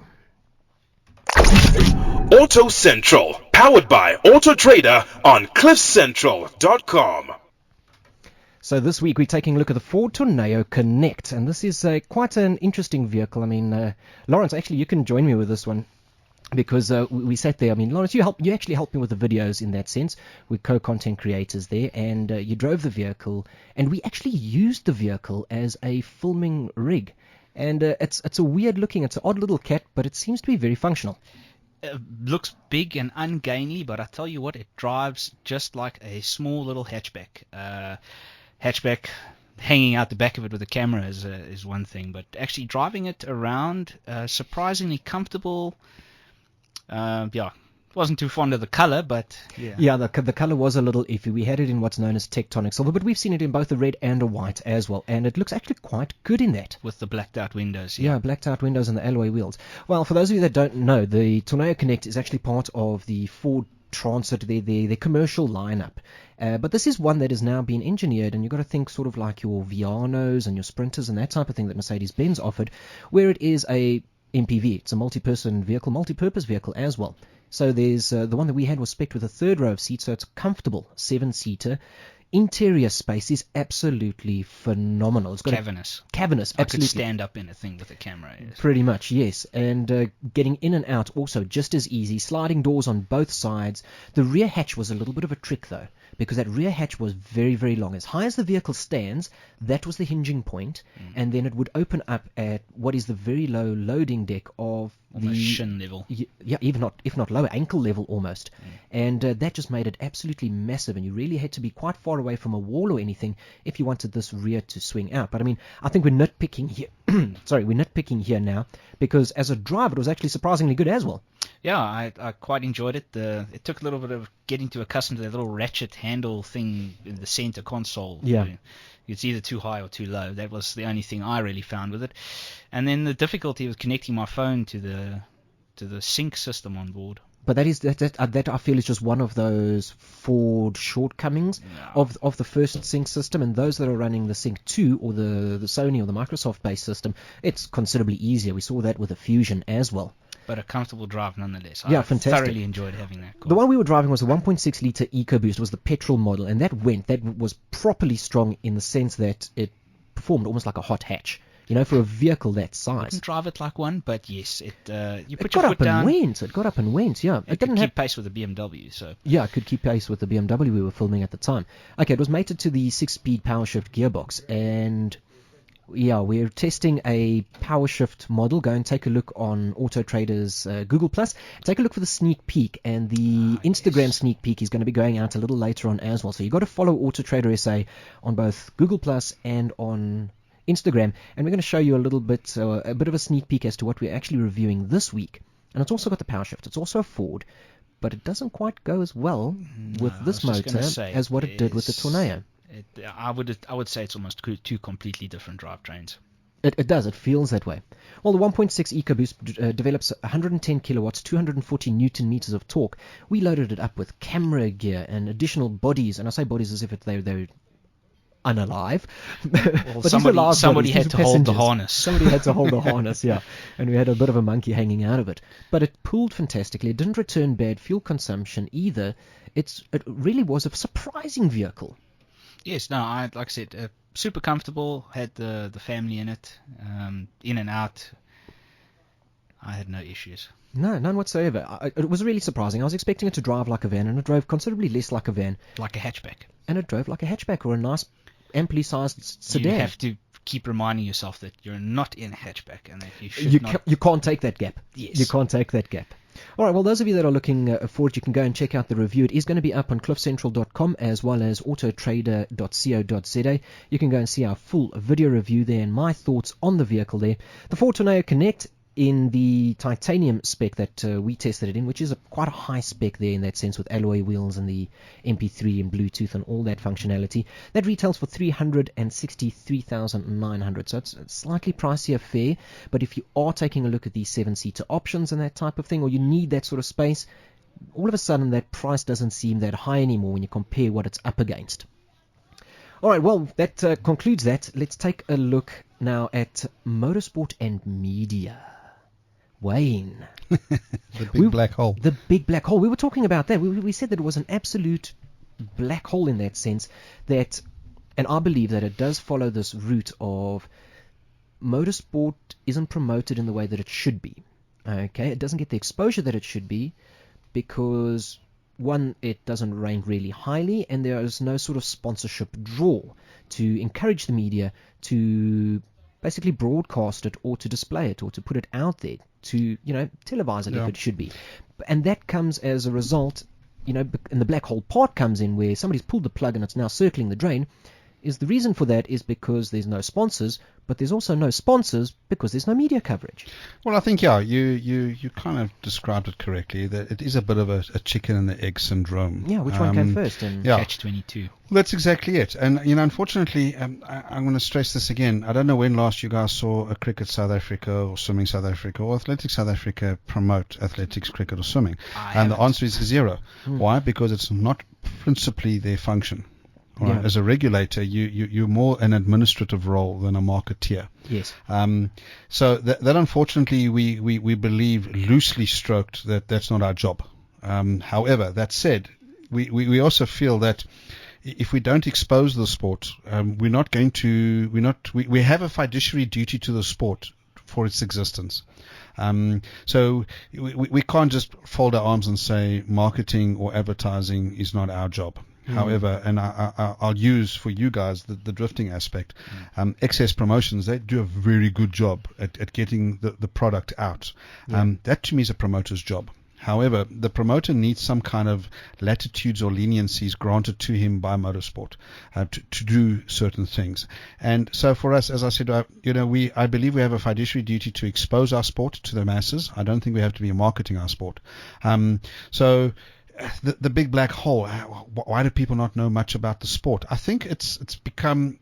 Auto Central, powered by AutoTrader on CliffCentral.com. So this week we're taking a look at the Ford Tourneo Connect, and this is quite an interesting vehicle. I mean, Lawrence, actually you can join me with this one, because we sat there. I mean, Lawrence, you actually helped me with the videos in that sense. We're co-content creators there, and you drove the vehicle, and we actually used the vehicle as a filming rig. And it's a weird looking, it's an odd little cat, but it seems to be very functional. Looks big and ungainly, but I tell you what, it drives just like a small little hatchback. Hatchback hanging out the back of it with a camera is one thing, but actually driving it around, surprisingly comfortable. Wasn't too fond of the color, but the color was a little iffy. We had it in what's known as Tectonic Silver, but we've seen it in both a red and a white as well, and it looks actually quite good in that. With the blacked out windows. Yeah, blacked out windows and the alloy wheels. Well, for those of you that don't know, the Tourneo Connect is actually part of the Ford Transit, their commercial lineup. But this is one that has now been engineered, and you've got to think sort of like your Vianos and your Sprinters and that type of thing that Mercedes-Benz offered, where it is a MPV. It's a multi-purpose vehicle as well. So there's the one that we had was spec'd with a third row of seats, so it's comfortable, 7-seater. Interior space is absolutely phenomenal. It's got cavernous, absolutely. I could stand up in a thing with a camera. Yes. Pretty much, yes. And getting in and out also just as easy. Sliding doors on both sides. The rear hatch was a little bit of a trick though, because that rear hatch was very, very long. As high as the vehicle stands, that was the hinging point, and then it would open up at what is the very low loading deck of almost shin level. Yeah, if not lower, ankle level almost. And that just made it absolutely massive, and you really had to be quite far away from a wall or anything if you wanted this rear to swing out. But I mean, I think we're nitpicking here. We're nitpicking here now, because as a drive, it was actually surprisingly good as well. Yeah, I quite enjoyed it. It took a little bit of getting accustomed to that little ratchet handle thing in the center console. Yeah. It's either too high or too low. That was the only thing I really found with it. And then the difficulty was connecting my phone to the sync system on board. But that I feel is just one of those Ford shortcomings of the first sync system, and those that are running the Sync 2 or the Sony or the Microsoft based system, it's considerably easier. We saw that with the Fusion as well. But a comfortable drive nonetheless. Yeah, I fantastic. Thoroughly enjoyed having that car. The one we were driving was a 1.6 litre EcoBoost. It was the petrol model, and that was properly strong in the sense that it performed almost like a hot hatch. For a vehicle that size. I didn't drive it like one, but yes, you put it your got foot up down. It got up and went, yeah. It didn't keep pace with the BMW, so. Yeah, it could keep pace with the BMW we were filming at the time. Okay, it was mated to the 6-speed power shift gearbox, and Yeah, we're testing a power shift model. Go and take a look on AutoTrader's Google+. Take a look for the sneak peek, and the Instagram sneak peek is going to be going out a little later on as well. So you've got to follow AutoTrader SA on both Google+ and on Instagram, and we're going to show you a little bit, a bit of a sneak peek as to what we're actually reviewing this week. And it's also got the power shift. It's also a Ford, but it doesn't quite go as well with this motor as what it did with the Tornado. I would say it's almost two completely different drivetrains. It does. It feels that way. Well, the 1.6 EcoBoost develops 110 kilowatts, 240 newton meters of torque. We loaded it up with camera gear and additional bodies, and I say bodies as if they're unalive. Well, somebody had to hold the harness. Somebody had to hold the harness, yeah. And we had a bit of a monkey hanging out of it. But it pulled fantastically. It didn't return bad fuel consumption either. It really was a surprising vehicle. Yes, no, like I said, super comfortable. Had the family in it, in and out. I had no issues. No, none whatsoever. It was really surprising. I was expecting it to drive like a van, and it drove considerably less like a van. Like a hatchback. And it drove like a hatchback or a nice, amply sized sedan. You have to keep reminding yourself that you're not in a hatchback, and that you should you can't take that gap. Yes. You can't take that gap. All right, well, those of you that are looking for it, you can go and check out the review. It is going to be up on cliffcentral.com as well as autotrader.co.za. You can go and see our full video review there and my thoughts on the vehicle there. The Ford Tornado Connect in the titanium spec that we tested it in, which is quite a high spec there in that sense with alloy wheels and the MP3 and Bluetooth and all that functionality. That retails for $363,900, so it's a slightly pricier fare, but if you are taking a look at these 7-seater options and that type of thing, or you need that sort of space, all of a sudden that price doesn't seem that high anymore when you compare what it's up against. All right, well, that concludes that. Let's take a look now at motorsport and media. Wayne. The big black hole. The big black hole. We were talking about that. We said that it was an absolute black hole in that sense. That, and I believe that it does follow this route of motorsport isn't promoted in the way that it should be. Okay, it doesn't get the exposure that it should be because, one, it doesn't rank really highly, and there is no sort of sponsorship draw to encourage the media to basically broadcast it or to display it or to put it out there to, televise it if it should be. And that comes as a result, and the black hole part comes in where somebody's pulled the plug and it's now circling the drain. Is the reason for that is because there's no sponsors, but there's also no sponsors because there's no media coverage. Well, I think, you kind of described it correctly, that it is a bit of a chicken and the egg syndrome. Yeah, which one came first? And Catch-22. Well, that's exactly it. And, unfortunately, I'm going to stress this again. I don't know when last you guys saw a Cricket South Africa or Swimming South Africa or Athletics South Africa promote athletics, cricket or swimming. And the answer is zero. Why? Because it's not principally their function. Right. Yeah. As a regulator, you're more an administrative role than a marketeer. Yes. So that unfortunately we believe loosely stroked that's not our job. However, that said, we also feel that if we don't expose the sport, we have a fiduciary duty to the sport for its existence. So we can't just fold our arms and say marketing or advertising is not our job. However, and I'll use for you guys the drifting aspect, Excess Promotions, they do a very good job at getting the product out. That to me is a promoter's job. However, the promoter needs some kind of latitudes or leniencies granted to him by motorsport to do certain things. And so for us, as I said, I believe we have a fiduciary duty to expose our sport to the masses. I don't think we have to be marketing our sport. So the big black hole, why do people not know much about the sport? I think it's become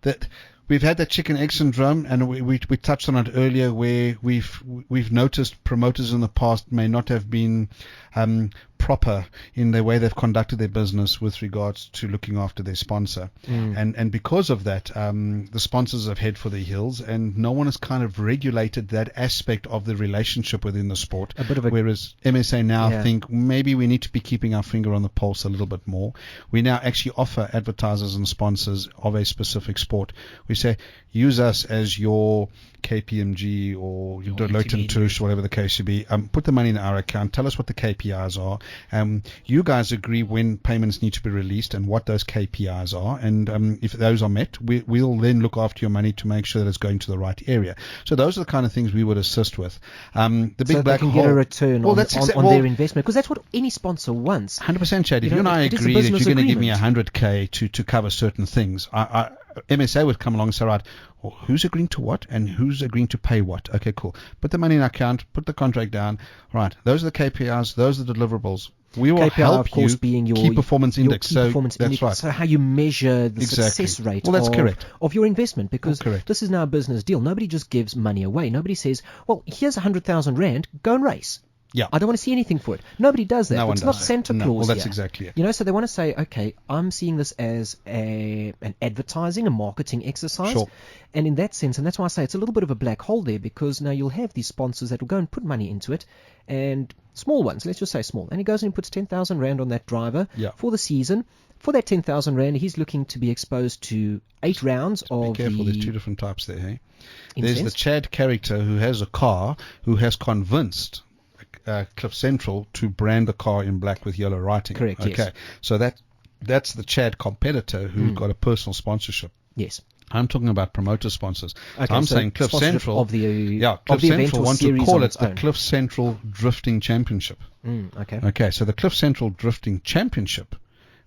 that we've had that chicken egg syndrome, and we touched on it earlier, where we've noticed promoters in the past may not have been proper in the way they've conducted their business with regards to looking after their sponsor. And because of that, the sponsors have head for the hills, and no one has kind of regulated that aspect of the relationship within the sport. Whereas MSA now think maybe we need to be keeping our finger on the pulse a little bit more. We now actually offer advertisers and sponsors of a specific sport. We say, use us as your KPMG or your Deloitte & Touche, whatever the case should be. Put the money in our account. Tell us what the KPIs are. You guys agree when payments need to be released and what those KPIs are, and if those are met, we'll then look after your money to make sure that it's going to the right area. So those are the kind of things we would assist with. The big so black they can hole, get a return on their investment, because that's what any sponsor wants. 100%, Chad. If you and I agree that you're going to give me 100K to cover certain things, MSA would come along and say, right, well, who's agreeing to what and who's agreeing to pay what? Okay, cool. Put the money in our account, put the contract down. Right, those are the KPIs, those are the deliverables. We will KPI, help of course, you being your key performance index. Key performance that's index. right. So how you measure the success rate of your investment, because this is now a business deal. Nobody just gives money away. Nobody says, well, here's 100,000 Rand, go and race. Yeah. I don't want to see anything for it. Nobody does that. No one it's does not that. Santa Claus. Well, that's here. exactly it. You know, so they want to say, okay, I'm seeing this as an advertising, a marketing exercise. Sure. And in that sense, and that's why I say it's a little bit of a black hole there, because now you'll have these sponsors that will go and put money into it, and small ones, let's just say small, and he goes in and puts 10,000 Rand on that driver for the season. For that 10,000 Rand, he's looking to be exposed to 8 rounds of Be careful, there's two different types there, hey? There's the Chad character who has a car, who has convinced Cliff Central to brand the car in black with yellow writing. Correct, okay. Yes. So that's the Chad competitor who's got a personal sponsorship. Yes. I'm talking about promoter sponsors. Okay, so I'm saying Cliff Central of the Cliff Central want to call it the own. Cliff Central Drifting Championship. Okay. Okay, so the Cliff Central Drifting Championship,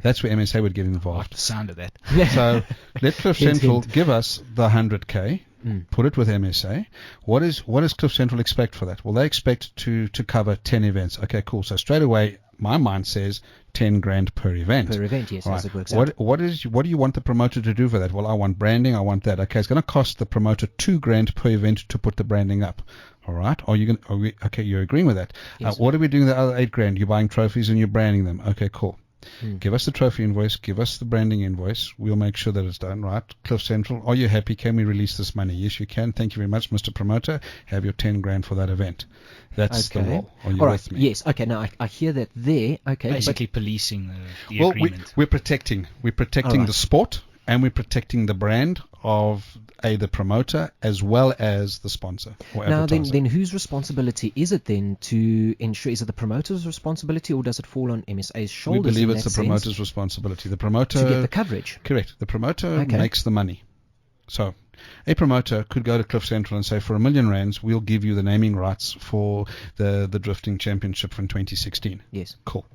that's where MSA would get involved. I like the sound of that. So let Cliff Central give us the 100K, put it with MSA. What does Cliff Central expect for that? Well, they expect to cover 10 events. Okay, cool. So straight away, my mind says 10 grand per event. Per event, yes, right. as it works out. What do you want the promoter to do for that? Well, I want branding. I want that. Okay, it's going to cost the promoter 2 grand per event to put the branding up. All right. Okay, you're agreeing with that. Yes. What are we doing with the other 8 grand? You're buying trophies and you're branding them. Okay, cool. Give us the trophy invoice, give us the branding invoice. We'll make sure that it's done right. Cliff Central, are you happy? Can we release this money? Yes, you can. Thank you very much, Mr. Promoter. Have your 10 grand for that event. That's the law. Are you with me? Yes. Okay. Now I hear that there. Okay. Basically policing the agreement. We're protecting the sport, and we're protecting the brand of the promoter as well as the sponsor or now advertiser. then whose responsibility is it then to ensure? Is it the promoter's responsibility, or does it fall on MSA's shoulders? We believe it's the promoter's responsibility. The promoter to get the coverage. Correct. The promoter makes the money. So a promoter could go to Cliff Central and say, for R1 million, we'll give you the naming rights for the drifting championship from 2016. Yes. Cool.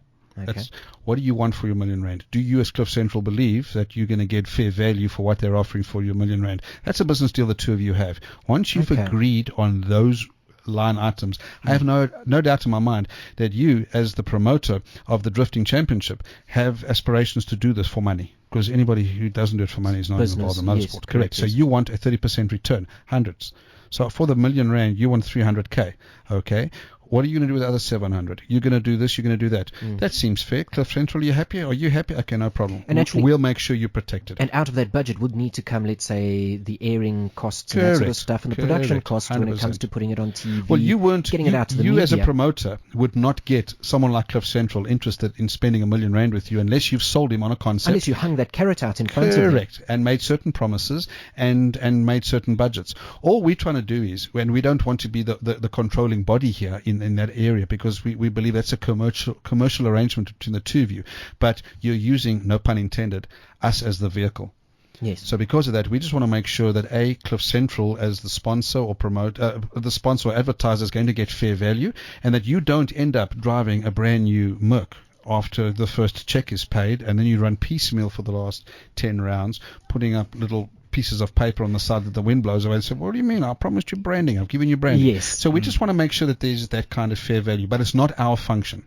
Okay. What do you want for your R1 million? Do you as Cliff Central believe that you're going to get fair value for what they're offering for your R1 million? That's a business deal the two of you have. Once you've agreed on those line items, I have no doubt in my mind that you, as the promoter of the drifting championship, have aspirations to do this for money. Because anybody who doesn't do it for money is not involved in motorsport. Yes, correct. So you want a 30% return, hundreds. So for the R1 million, you want 300K. Okay. What are you going to do with the other 700? You're going to do this, you're going to do that. That seems fair. Cliff Central, are you happy? Are you happy? Okay, no problem. And actually, we'll make sure you're protected. And out of that budget would need to come, let's say, the airing costs and that sort of stuff, and the production costs 100%. When it comes to putting it on TV. Well, getting it out to the media. You as a promoter would not get someone like Cliff Central interested in spending R1 million with you unless you've sold him on a concept. Unless you hung that carrot out in front of him. Correct. And made certain promises and made certain budgets. All we're trying to do is, when we don't want to be the controlling body here in that area, because we believe that's a commercial arrangement between the two of you, but you're using, no pun intended, us as the vehicle. Yes. So because of that, we just want to make sure that Cliff Central as the sponsor or the sponsor or advertiser is going to get fair value, and that you don't end up driving a brand new Merc after the first check is paid, and then you run piecemeal for the last 10 rounds, putting up little pieces of paper on the side that the wind blows away and say, what do you mean? I promised you branding. I've given you branding. Yes. So we just want to make sure that there's that kind of fair value, but it's not our function.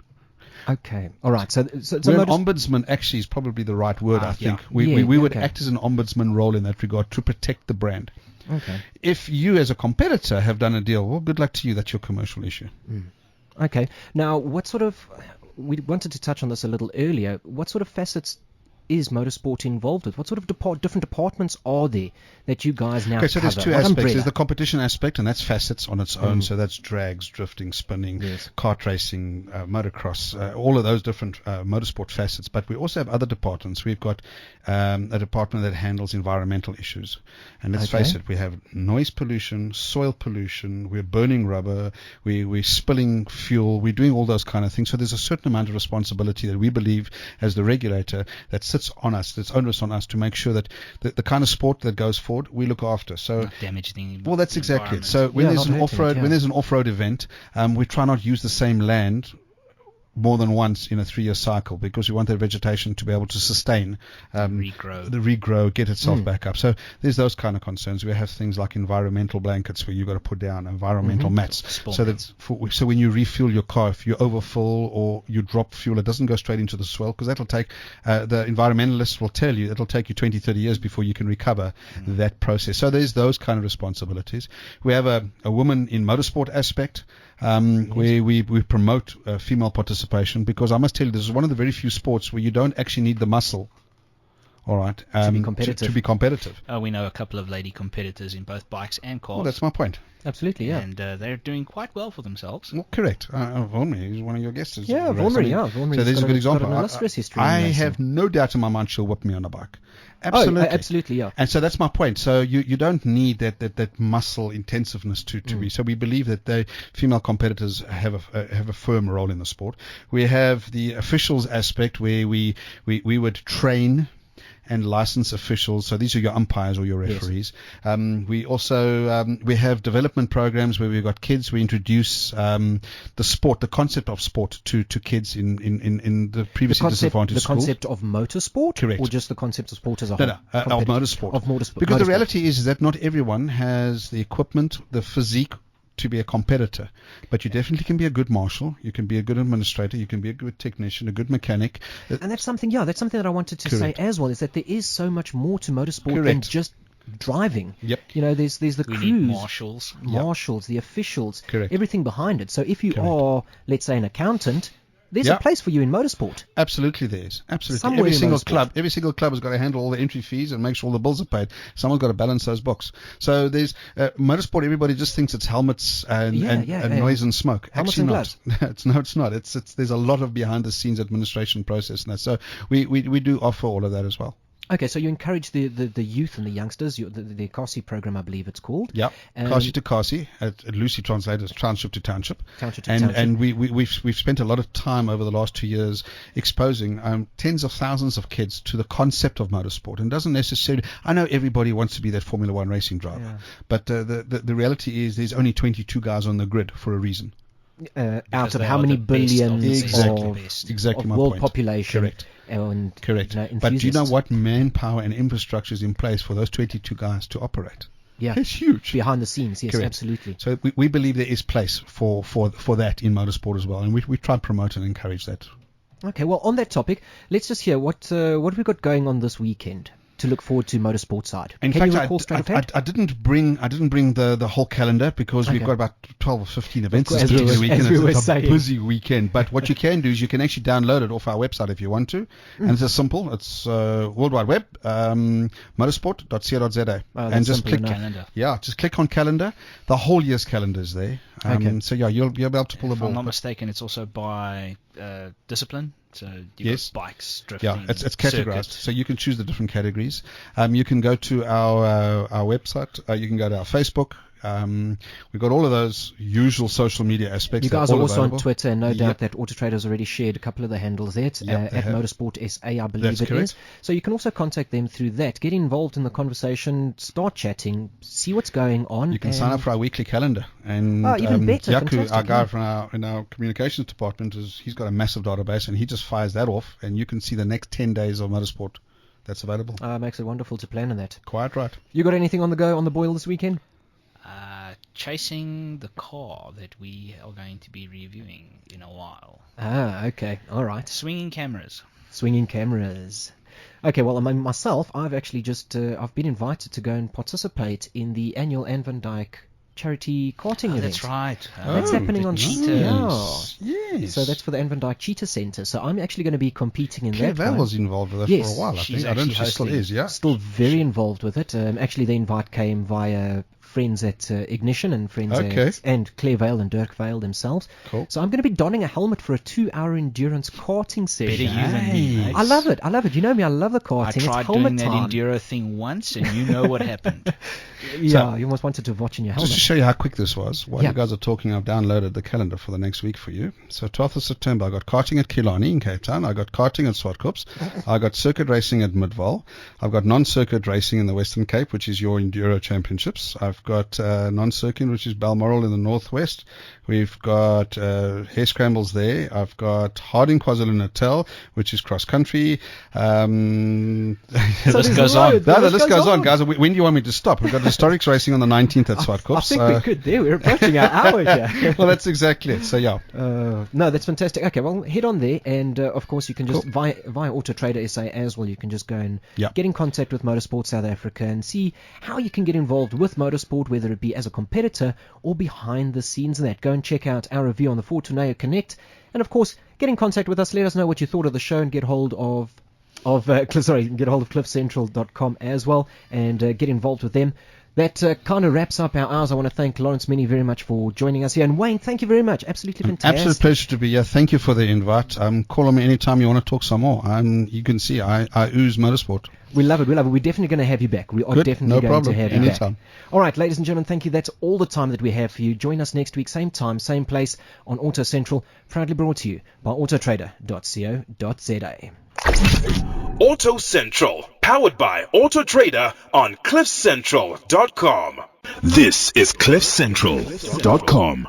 Okay. All right. So an ombudsman actually is probably the right word, I think. Yeah. We would act as an ombudsman role in that regard to protect the brand. Okay. If you as a competitor have done a deal, well, good luck to you. That's your commercial issue. Okay. Now, we wanted to touch on this a little earlier. What sort of facets is motorsport involved with? What sort of different departments are there that you guys now Okay, so cover? there's two What aspects. umbrella? There's the competition aspect, and that's facets on its own. So that's drags, drifting, spinning, Yes. kart racing, motocross, all of those different motorsport facets. But we also have other departments. We've got a department that handles environmental issues. And let's face it, we have noise pollution, soil pollution, we're burning rubber, we're spilling fuel, we're doing all those kind of things. So there's a certain amount of responsibility that we believe as the regulator that sits on us, that's onus on us to make sure that the kind of sport that goes forward, we look after. So Not damaging well, that's exactly it. environment. So when Yeah, there's not an hurting it, off-road, yeah. when there's an off-road event, we try not to use the same land more than once in a 3-year cycle because we want the vegetation to be able to sustain, regrow, get itself back up. So there's those kind of concerns. We have things like environmental blankets where you've got to put down environmental mats. So when you refuel your car, if you overfill or you drop fuel, it doesn't go straight into the swell because that'll take, the environmentalists will tell you, it'll take you 20, 30 years before you can recover that process. So there's those kind of responsibilities. We have a woman in motorsport aspect. Where we promote female participation because I must tell you this is one of the very few sports where you don't actually need the muscle, all right, to be competitive. to be competitive. We know a couple of lady competitors in both bikes and cars. Well, that's my point. Absolutely, yeah. And they're doing quite well for themselves. Well, correct. Vormri is one of your guests. Yeah, Vormri, yeah. Vormri's So there's a good example. Got an illustrious history in I racing. have no doubt in my mind she'll whip me on a bike. Absolutely. Oh, absolutely, yeah. And so that's my point. So you don't need that muscle intensiveness to be. So we believe that the female competitors have a firm role in the sport. We have the officials aspect where we would train and license officials. So these are your umpires or your referees. Yes. We also we have development programs where we've got kids. We introduce the sport, the concept of sport to kids in the previously disadvantaged schools. The concept of motorsport? Correct. Or just the concept of sport as a whole? No, of motorsport. Of motorsport. Because the reality is that not everyone has the equipment, the physique, to be a competitor, but you definitely can be a good marshal, you can be a good administrator, you can be a good technician, a good mechanic. And that's something that I wanted to say as well, is that there is so much more to motorsport than just driving. Yep. You know, there's the We crews, need marshals, the officials, Correct. everything behind it. So if you are, let's say, an accountant, there's a place for you in motorsport. Absolutely, there is. Absolutely. Somewhere Every in single club has got to handle all the entry fees and make sure all the bills are paid. Someone's got to balance those books. So there's motorsport. Everybody just thinks it's helmets and noise and smoke. Helmets Actually, and not. It's not. It's there's a lot of behind the scenes administration process and that. So we do offer all of that as well. Okay, so you encourage the youth and the youngsters, the CASI program, I believe it's called. Yeah, CASI to CASI, at loosely translated as township to township. And we've spent a lot of time over the last 2 years exposing tens of thousands of kids to the concept of motorsport. And doesn't necessarily, I know everybody wants to be that Formula One racing driver, but the reality is there's only 22 guys on the grid for a reason. Out of how many billions of world point. population. Correct. And, Correct. But do you know what manpower and infrastructure is in place for those 22 guys to operate? Yeah. It's huge. Behind the scenes, yes, Correct. Absolutely. So we believe there is place for that in motorsport as well, and we try to promote and encourage that. Okay, well, on that topic, let's just hear what we've got going on this weekend to look forward to motorsport side. In Can fact, you recall straight ahead? I didn't bring the whole calendar because we've got about 12 or 15 events this as weekend. It's a saying. busy weekend. But what you can do is you can actually download it off our website if you want to. And it's just simple. It's World Wide Web, motorsport.co.za. And just click calendar. Yeah, just click on calendar. The whole year's calendar is there. So yeah, you'll be able to pull the ball. If I'm not mistaken, it's also by discipline. So you've got bikes, drifting. Yeah, it's categorized. Circuit. So you can choose the different categories. You can go to our website. You can go to our Facebook. We've got all of those usual social media aspects. You guys are also available on Twitter, and no doubt that AutoTrader has already shared a couple of the handles there. It's at Motorsport SA, I believe it is. So you can also contact them through that. Get involved in the conversation, start chatting, see what's going on. You can sign up for our weekly calendar. And even better. Yaku, our guy from in our communications department, he's got a massive database, and he just fires that off, and you can see the next 10 days of motorsport that's available. Makes it wonderful to plan on that. Quite right. You got anything on the go, on the boil this weekend? Chasing the car that we are going to be reviewing in a while. Okay. All right. Swinging cameras. Okay, well, myself, I've actually just I've been invited to go and participate in the annual Anne van Dyck charity karting event. That's right. That's happening on Cheetah. Yes. So that's for the Anne van Dyk Cheetah Centre. So I'm actually going to be competing in Claire that. Vale was involved with that Yes. for a while, I She's think. I don't know if she actually still is, yeah. Still very involved with it. Actually, the invite came via friends at Ignition and friends and Claire Vale and Dirk Vale themselves. Cool. So I'm going to be donning a helmet for a 2-hour endurance karting session. Better you than me, mate. I love it. You know me, I love the karting. I It's tried helmet doing that time. enduro thing once, and you know what happened. Yeah, you almost wanted to watch in your helmet. Just to show you how quick this was, while Yeah. you guys are talking, I've downloaded the calendar for the next week for you. So 12th of September, I got karting at Killarney in Cape Town. I got karting at Swartkops. I got circuit racing at Midvaal. I've got non-circuit racing in the Western Cape, which is your Enduro Championships. I've got non-circuit, which is Balmoral in the Northwest. We've got hair scrambles there. I've got Harding KwaZulu-Natal, which is cross-country. So This there's goes on. loads. No, the list goes on, guys. When do you want me to stop? We've got historics racing on the 19th at I Swartkops. think we could there. We're approaching our hour here. Well, that's exactly it. So, yeah. No, that's fantastic. Okay, well, head on there, and of course you can just via AutoTrader SA as well. You can just go and get in contact with Motorsport South Africa and see how you can get involved with motorsport, whether it be as a competitor or behind the scenes of that. Go and check out our review on the Fortunato Connect, and of course get in contact with us. Let us know what you thought of the show, and get hold of cliffcentral.com as well, and get involved with them. That kind of wraps up our hours. I want to thank Lawrence Minnie very much for joining us here. And Wayne, thank you very much. Absolutely fantastic. Absolute pleasure to be here. Thank you for the invite. Call on me anytime you want to talk some more. You can see I ooze motorsport. We love it. We're definitely going to have you back. We are definitely going to have you Anytime. back. All right, ladies and gentlemen, thank you. That's all the time that we have for you. Join us next week, same time, same place on Auto Central. Proudly brought to you by autotrader.co.za. Auto Central, powered by AutoTrader on cliffcentral.com. This is cliffcentral.com.